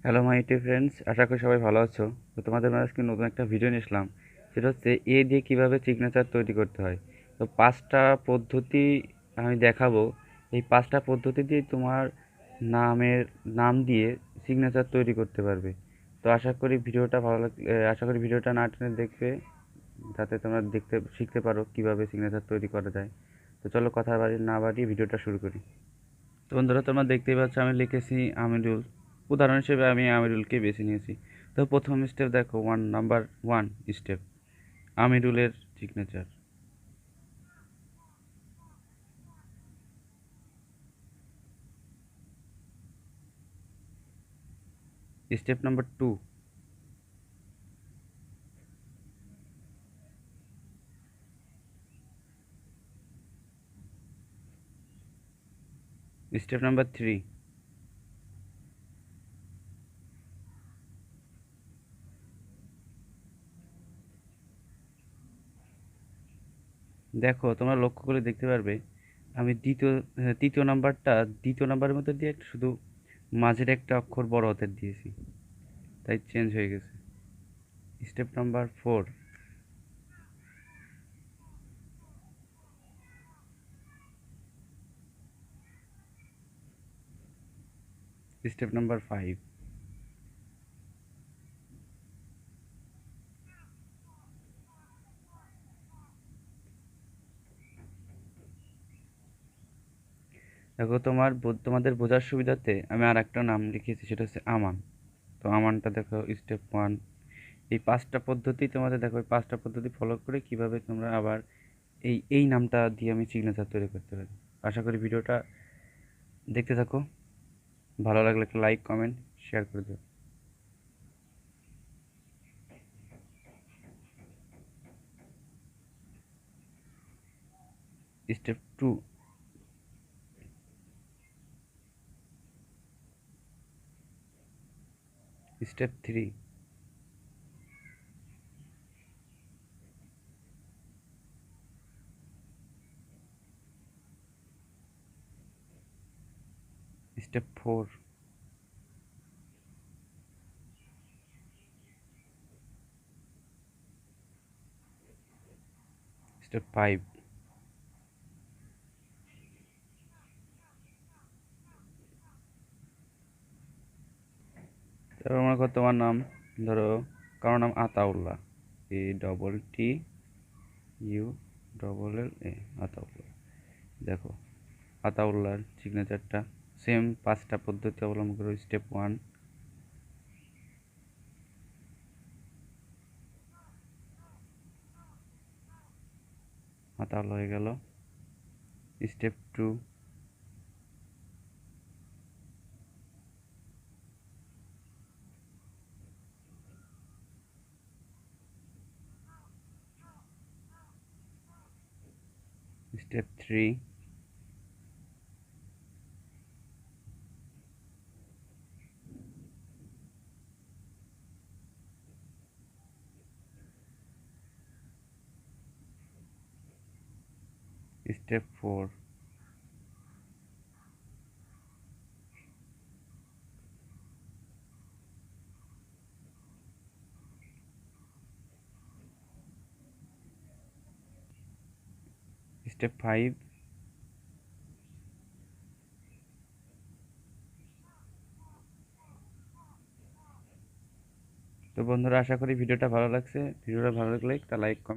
Hello my YouTube friends, আশা করি সবাই ভালো আছো। তো তোমাদের মাঝে আজকে নতুন একটা ভিডিও নিয়ে আসলাম। সেটা হচ্ছে এ দিয়ে কীভাবে সিগনেচার তৈরি করতে হয়। তো 5টা পদ্ধতি আমি দেখাবো। এই 5টা পদ্ধতি দিয়ে তোমার নাম দিয়ে সিগনেচার তৈরি করতে পারবে। তো আশা করি ভিডিওটা ভালো লাগলে আশা করি ভিডিওটা না টেনে দেখবে, যাতে তোমরা শিখতে পারো কীভাবে সিগনেচার তৈরি করা যায়। তো চলো কথা না বাড়িয়ে ভিডিওটা শুরু করি। তো বন্ধুরা, তোমরা দেখতেই পাচ্ছ আমি লিখেছি আমিরুল। উদাহরণ হিসেবে আমি আমিরুলকে বেছে নিয়েছি। তো প্রথম স্টেপ দেখো, নাম্বার 1 স্টেপ, আমিরুলের signature. Step number 2, step number 3, দেখো তোমরা লক্ষ্য করে দেখতে পারবে আমি দ্বিতীয় নাম্বারের মধ্যে দিয়ে একটা শুধু মাঝের একটা অক্ষর বড় হাতের দিয়েছি, তাই চেঞ্জ হয়ে গেছে। স্টেপ নাম্বার 4, স্টেপ নাম্বার 5, দেখো তোমাদের বোঝার সুবিধাতে আমি আর একটা নাম লিখেছি, সেটা হচ্ছে আমান। তো আমানটা দেখো স্টেপ 1। এই 5টা পদ্ধতি তোমাদের দেখো, এই 5টা পদ্ধতি ফলো করে কিভাবে তোমরা আবার এই নামটা দিয়ে আমি সিগনেচার তৈরি করতে পারি। আশা করি ভিডিওটা দেখতে থাকো, ভালো লাগলে একটা লাইক কমেন্ট শেয়ার করে দিও। Step 2, step 3, step 4, step 5। তারপর মনে করো তোমার নাম, ধরো কারো নাম আতাউল্লাহ, ATTULLA, আতাউল্লাহ। দেখো আতাউল্লাহর সিগনেচারটা সেম 5টা পদ্ধতি অবলম্বন করো। স্টেপ 1, আতাউল্লাহ হয়ে গেল। Step 2, step 3, step 4, step 5। তো বন্ধুরা, আশা করি ভিডিওটা ভালো লাগছে। ভিডিওটা ভালো লাগলে একটা লাইক